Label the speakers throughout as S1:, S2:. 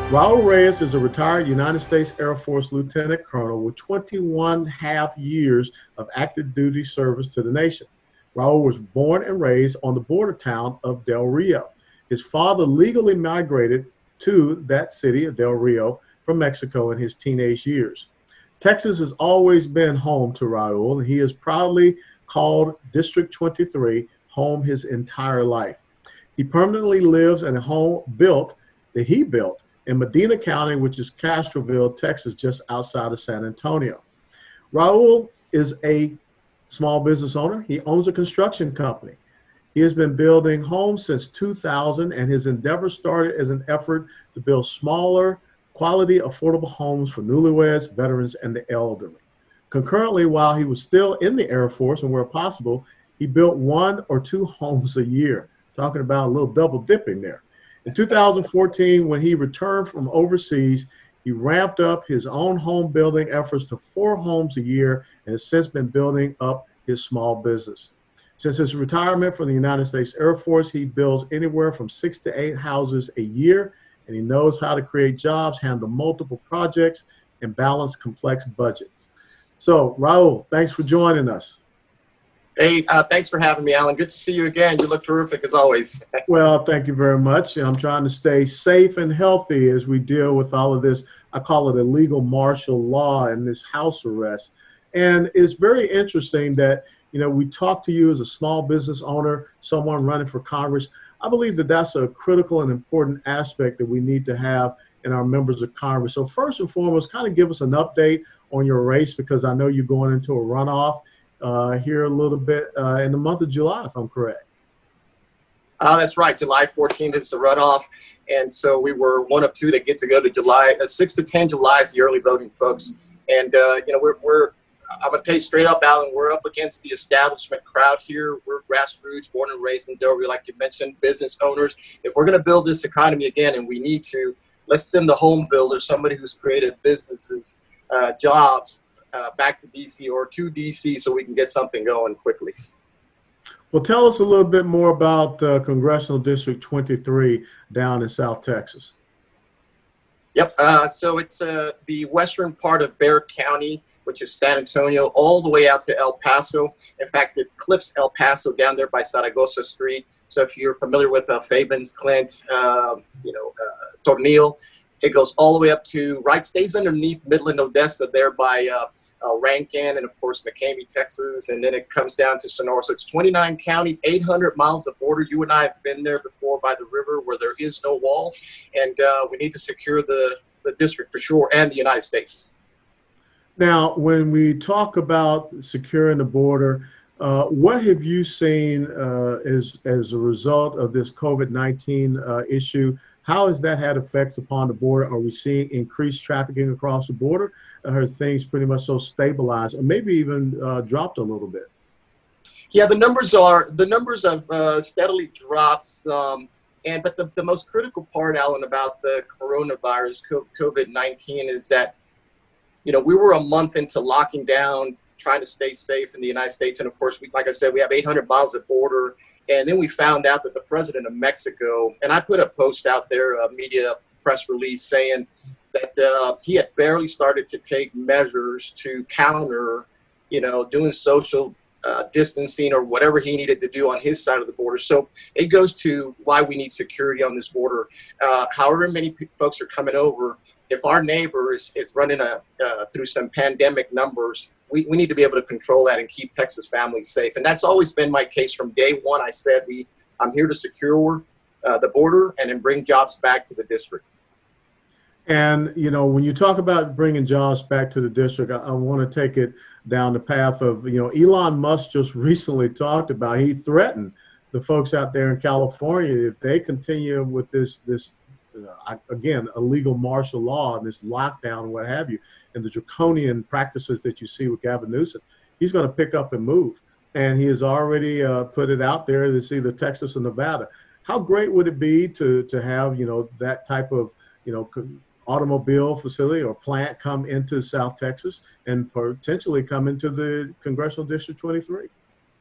S1: Raul Reyes is a retired United States Air Force Lieutenant Colonel with 21.5 years of active duty service to the nation. Raul was born and raised on the border town of Del Rio. His father legally migrated to that city of Del Rio from Mexico in his teenage years. Texas has always been home to Raul, and he has proudly called District 23 home his entire life. He permanently lives in a home that he built in Medina County, which is Castroville, Texas, just outside of San Antonio. Raul is a small business owner. He owns a construction company. He has been building homes since 2000, and his endeavor started as an effort to build smaller, quality, affordable homes for newlyweds, veterans, and the elderly. Concurrently, while he was still in the Air Force and where possible, he built 1 or 2 homes a year, talking about a little double dipping there. In 2014, when he returned from overseas, he ramped up his own home building efforts to 4 homes a year and has since been building up his small business. Since his retirement from the United States Air Force, he builds anywhere from 6 to 8 houses a year, and he knows how to create jobs, handle multiple projects, and balance complex budgets. So, Raul, thanks for joining us.
S2: Hey, thanks for having me, Alan. Good to see you again. You look terrific as always.
S1: Well, thank you very much. I'm trying to stay safe and healthy as we deal with all of this. I call it illegal martial law and this house arrest. And it's very interesting that, we talk to you as a small business owner, someone running for Congress. I believe that that's a critical and important aspect that we need to have in our members of Congress. So first and foremost, kind of give us an update on your race, because I know you're going into a runoff here a little bit in the month of July, if I'm correct.
S2: That's right. July 14th is the runoff. And so we were one of 2 that get to go to July. 6 to 10 July is the early voting, folks. And, I'm going to tell you straight up, Alan, we're up against the establishment crowd here. We're grassroots, born and raised in Del Rio, like you mentioned, business owners. If we're going to build this economy again, and we need to, let's send the home builder, somebody who's created businesses, jobs, back to DC or to DC so we can get something going quickly.
S1: Well, tell us a little bit more about Congressional District 23 down in South Texas.
S2: Yep. So it's the western part of Bexar County, which is San Antonio, all the way out to El Paso. In fact, it clips El Paso down there by Zaragoza Street. So if you're familiar with Fabens, Clint, Tornillo, it goes all the way up to, stays underneath Midland, Odessa there by Rankin and, of course, McCamey, Texas, and then it comes down to Sonora. So it's 29 counties, 800 miles of border. You and I have been there before by the river where there is no wall, and we need to secure the district for sure and the United States.
S1: Now, when we talk about securing the border, what have you seen as a result of this COVID-19 issue? How has that had effects upon the border? Are we seeing increased trafficking across the border? Or are things pretty much so stabilized, or maybe even dropped a little bit?
S2: Yeah, the numbers have steadily dropped some. But the most critical part, Alan, about the coronavirus, COVID-19, is that we were a month into locking down, trying to stay safe in the United States. And of course, like I said, we have 800 miles of border. And then we found out that the president of Mexico, and I put a post out there, a media press release, saying that he had barely started to take measures to counter, doing social distancing or whatever he needed to do on his side of the border. So it goes to why we need security on this border. However many folks are coming over, if our neighbor is running through some pandemic numbers, we need to be able to control that and keep Texas families safe. And that's always been my case from day one. I said, I'm here to secure the border and then bring jobs back to the district.
S1: And, when you talk about bringing jobs back to the district, I want to take it down the path of, Elon Musk just recently talked about, he threatened the folks out there in California, if they continue with this again, illegal martial law and this lockdown and what have you, and the draconian practices that you see with Gavin Newsom, he's going to pick up and move. And he has already put it out there. It's either Texas or Nevada. How great would it be to have, that type of, automobile facility or plant come into South Texas and potentially come into the Congressional District 23?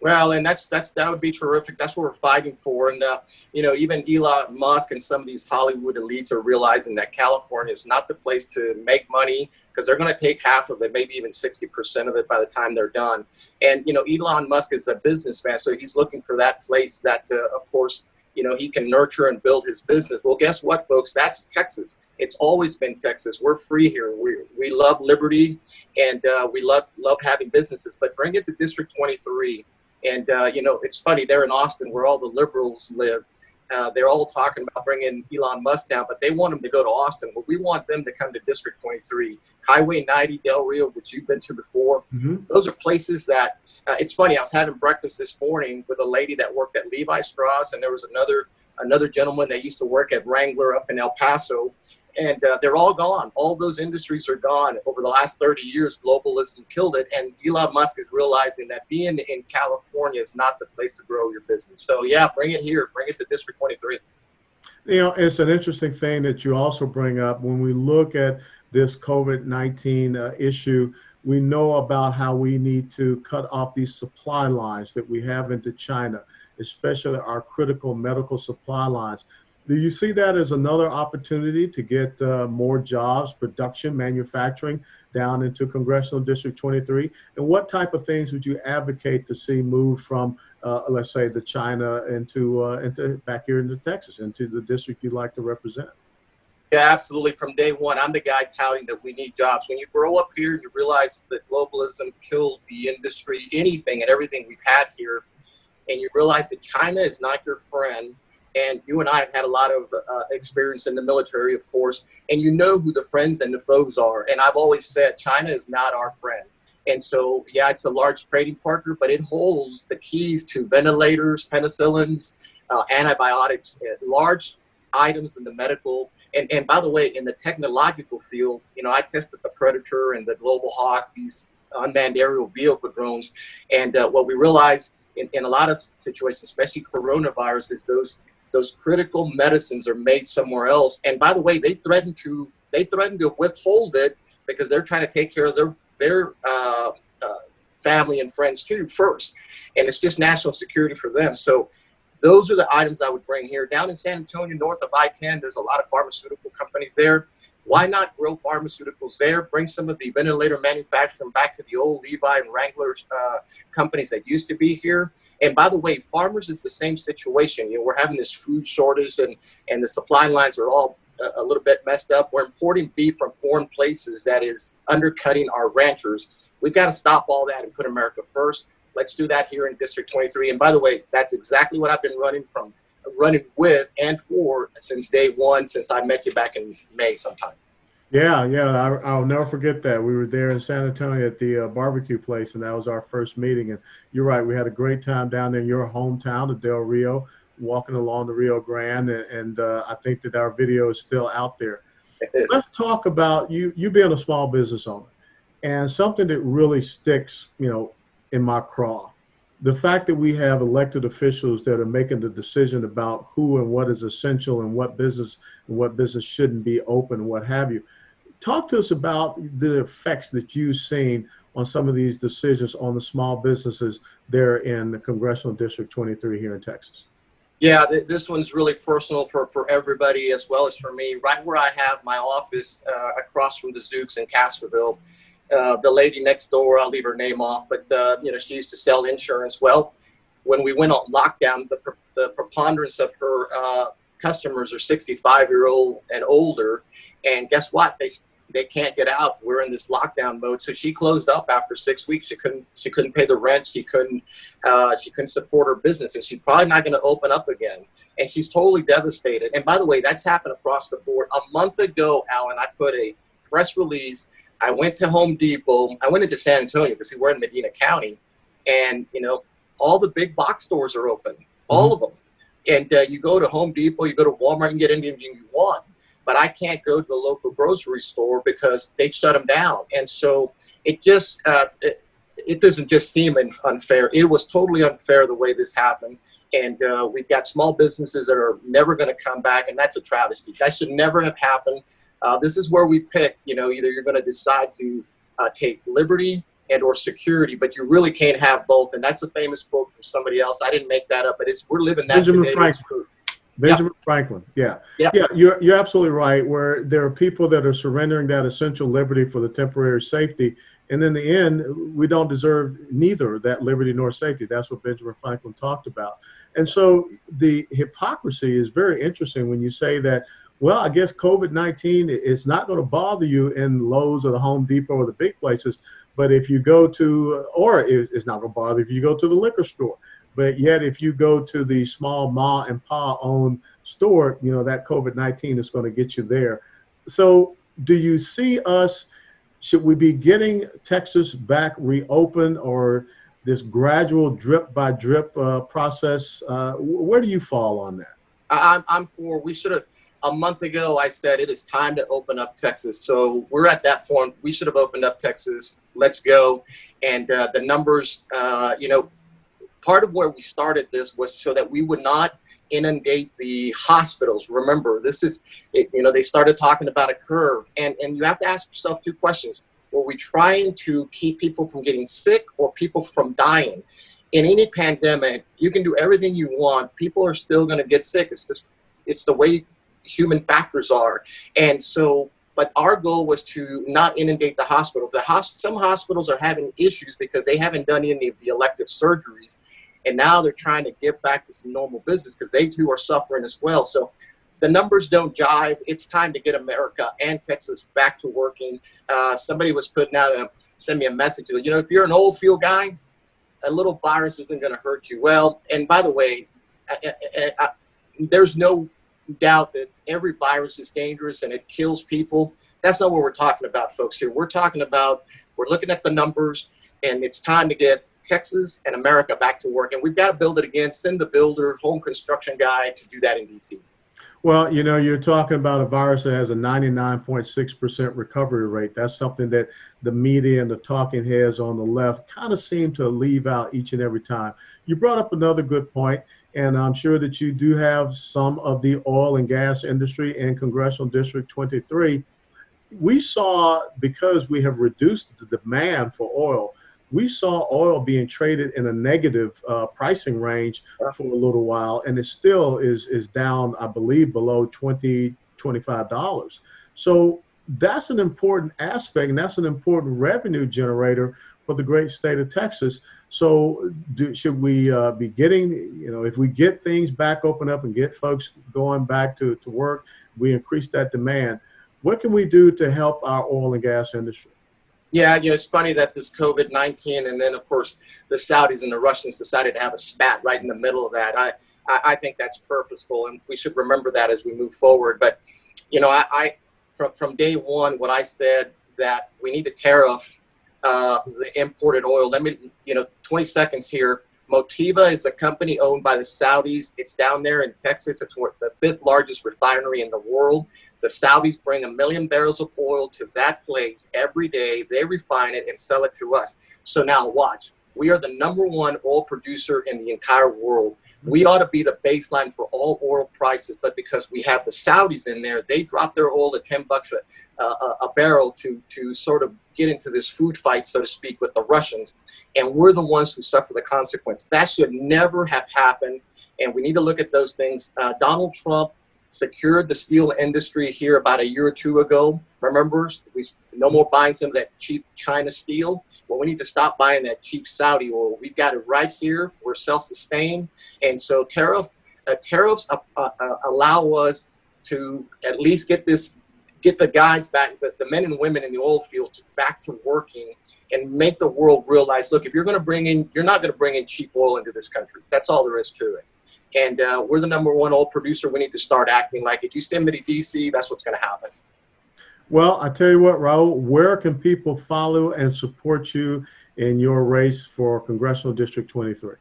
S2: Well, and that would be terrific. That's what we're fighting for. And even Elon Musk and some of these Hollywood elites are realizing that California is not the place to make money, because they're going to take half of it, maybe even 60% of it by the time they're done. And Elon Musk is a businessman, so he's looking for that place that, of course, he can nurture and build his business. Well, guess what, folks? That's Texas. It's always been Texas. We're free here. We love liberty, and we love having businesses. But bring it to District 23. And, it's funny, they're in Austin where all the liberals live. They're all talking about bringing Elon Musk down, but they want him to go to Austin. Well, we want them to come to District 23. Highway 90, Del Rio, which you've been to before. Mm-hmm. Those are places that, it's funny, I was having breakfast this morning with a lady that worked at Levi Strauss, and there was another gentleman that used to work at Wrangler up in El Paso. And they're all gone. All those industries are gone. Over the last 30 years, globalism killed it. And Elon Musk is realizing that being in California is not the place to grow your business. So, yeah, bring it here. Bring it to District 23.
S1: It's an interesting thing that you also bring up. When we look at this COVID-19 issue, we know about how we need to cut off these supply lines that we have into China, especially our critical medical supply lines. Do you see that as another opportunity to get more jobs, production, manufacturing down into Congressional District 23? And what type of things would you advocate to see move from, let's say, the China into back here into Texas, into the district you'd like to represent?
S2: Yeah, absolutely. From day one, I'm the guy touting that we need jobs. When you grow up here, you realize that globalism killed the industry, anything and everything we've had here, and you realize that China is not your friend. And you and I have had a lot of experience in the military, of course, and you know who the friends and the foes are. And I've always said China is not our friend. And so, yeah, it's a large trading partner, but it holds the keys to ventilators, penicillins, antibiotics, large items in the medical. And by the way, in the technological field, I tested the Predator and the Global Hawk, these unmanned aerial vehicle drones. And what we realized in a lot of situations, especially coronavirus, is those critical medicines are made somewhere else. And by the way, they threaten to withhold it because they're trying to take care of their family and friends too first. And it's just national security for them. So those are the items I would bring here. Down in San Antonio, north of I-10, there's a lot of pharmaceutical companies there. Why not grow pharmaceuticals there? Bring some of the ventilator manufacturing back to the old Levi and Wrangler companies that used to be here. And by the way, farmers is the same situation. We're having this food shortage, and the supply lines are all a little bit messed up. We're importing beef from foreign places that is undercutting our ranchers. We've got to stop all that and put America first. Let's do that here in District 23. And by the way, that's exactly what I've been running with and for since day one, since I met you back in May sometime.
S1: Yeah, I'll never forget that. We were there in San Antonio at the barbecue place, and that was our first meeting. And you're right, we had a great time down there in your hometown of Del Rio, walking along the Rio Grande, and I think that our video is still out there. Let's talk about you being a small business owner, and something that really sticks, in my craw. The fact that we have elected officials that are making the decision about who and what is essential and what business shouldn't be open and what have you. Talk to us about the effects that you've seen on some of these decisions on the small businesses there in the Congressional District 23 here in Texas.
S2: Yeah, this one's really personal for everybody as well as for me. Right where I have my office across from the Zooks in Castroville, the lady next door, I'll leave her name off, but she used to sell insurance. Well, when we went on lockdown, the preponderance of her customers are 65-year-old and older, and guess what? They can't get out. We're in this lockdown mode, so she closed up after 6 weeks. She couldn't pay the rent. She couldn't support her business, and she's probably not going to open up again. And she's totally devastated. And by the way, that's happened across the board. A month ago, Alan, I put a press release. I went to Home Depot. I went into San Antonio because we're in Medina County, and all the big box stores are open, all of them. And you go to Home Depot, you go to Walmart, and get anything you want. But I can't go to the local grocery store because they've shut them down. And so it just it doesn't just seem unfair. It was totally unfair the way this happened. And we've got small businesses that are never going to come back, and that's a travesty. That should never have happened. This is where we pick, either you're going to decide to take liberty and or security, but you really can't have both. And that's a famous quote from somebody else. I didn't make that up, but we're living that
S1: Benjamin
S2: today.
S1: Franklin. Benjamin Franklin. Yeah.
S2: Yep.
S1: Yeah, you're absolutely right. Where there are people that are surrendering that essential liberty for the temporary safety. And in the end, we don't deserve neither that liberty nor safety. That's what Benjamin Franklin talked about. And so the hypocrisy is very interesting when you say that, well, I guess COVID-19 is not going to bother you in Lowe's or the Home Depot or the big places. But if you go to, or it's not going to bother if you go to the liquor store. But yet, if you go to the small ma and pa owned store, you know, that COVID-19 is going to get you there. So do you see us, should we be getting Texas back reopened, or this gradual drip by drip process? Where do you fall on that?
S2: I'm for, we should have, a month ago, I said it is time to open up Texas. So we're at that point. We should have opened up Texas. Let's go. And the numbers, you know, part of where we started this was so that we would not inundate the hospitals. Remember, this is, you know, they started talking about a curve. And you have to ask yourself two questions. Were we trying to keep people from getting sick or people from dying? In any pandemic, you can do everything you want. People are still going to get sick. It's just, it's the way human factors are. And so, but our goal was to not inundate the hospital. Some hospitals are having issues because they haven't done any of the elective surgeries. And now they're trying to get back to some normal business because they too are suffering as well. So the numbers don't jive. It's time to get America and Texas back to working. Somebody was putting out, send me a message. You know, if you're an oil field guy, a little virus isn't going to hurt you. Well, and by the way, there's no doubt that every virus is dangerous and it kills people. That's not what we're talking about, folks, here. We're talking about, we're looking at the numbers, and it's time to get Texas and America back to work. And we've got to build it again. Send the builder, home construction guy to do that in D.C.
S1: Well, you know, you're talking about a virus that has a 99.6% recovery rate. That's something that the media and the talking heads on the left kind of seem to leave out each and every time. You brought up another good point, and I'm sure that you do have some of the oil and gas industry in Congressional District 23. We saw, because we have reduced the demand for oil, we saw oil being traded in a negative pricing range for a little while, and it still is down, I believe, below $20, $25. So that's an important aspect, and that's an important revenue generator for the great state of Texas. So should we be getting, you know, if we get things back open up and get folks going back to work, we increase that demand. What can we do to help our oil and gas industry?
S2: Yeah, you know, it's funny that this COVID-19 and then, of course, the Saudis and the Russians decided to have a spat right in the middle of that. I think that's purposeful, and we should remember that as we move forward. But, you know, from day one, what I said that we need to tariff the imported oil. Let me, you know, 20 seconds here. Motiva is a company owned by the Saudis. It's down there in Texas. It's the 5th largest refinery in the world. The Saudis bring 1 million barrels of oil to that place every day. They refine it and sell it to us. So now watch. We are the #1 oil producer in the entire world. We ought to be the baseline for all oil prices, but because we have the Saudis in there, they drop their oil to $10 a barrel to sort of get into this food fight, so to speak, with the Russians. And we're the ones who suffer the consequence. That should never have happened. And we need to look at those things. Donald Trump secured the steel industry here about a year or two ago. Remember, we no more buying some of that cheap China steel. Well, we need to stop buying that cheap Saudi oil. We've got it right here. We're self-sustained. And so tariffs allow us to at least get the guys back, the men and women in the oil field back to working, and make the world realize, look, if you're going to bring in, you're not going to bring in cheap oil into this country. That's all there is to it. And we're the #1 oil producer. We need to start acting like it. You send me to D.C., that's what's going to happen.
S1: Well, I tell you what, Raul, where can people follow and support you in your race for Congressional District 23?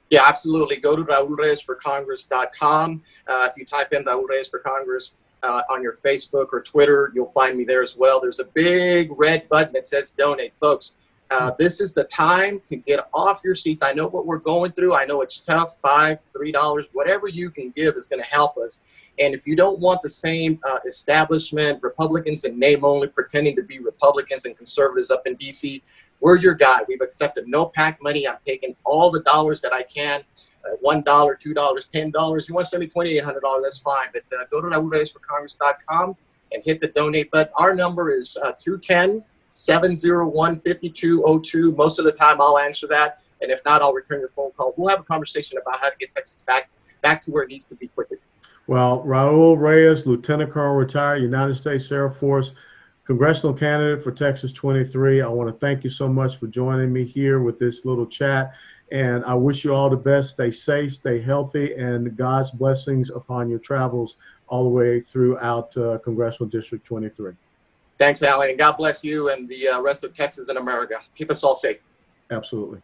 S2: Yeah, absolutely. Go to RaulReyesForCongress.com. If you type in Raul Reyes for Congress on your Facebook or Twitter, you'll find me there as well. There's a big red button that says donate. Folks, this is the time to get off your seats. I know what we're going through. I know it's tough. $5, $3, whatever you can give is going to help us. And if you don't want the same establishment, Republicans in name only, pretending to be Republicans and conservatives up in D.C., we're your guy. We've accepted no PAC money. I'm taking all the dollars that I can, $1, $2, $10. You want to send me $2,800, that's fine. But go to raulreyesforcongress.com and hit the donate button. Our number is 210-701-5202. Most of the time I'll answer that. And if not, I'll return your phone call. We'll have a conversation about how to get Texas back to where it needs to be quickly.
S1: Well, Raul Reyes, Lieutenant Colonel, retired United States Air Force, congressional candidate for Texas 23. I want to thank you so much for joining me here with this little chat. And I wish you all the best. Stay safe, stay healthy, and God's blessings upon your travels all the way throughout Congressional District 23.
S2: Thanks, Alan, and God bless you and the rest of Texas and America. Keep us all safe.
S1: Absolutely.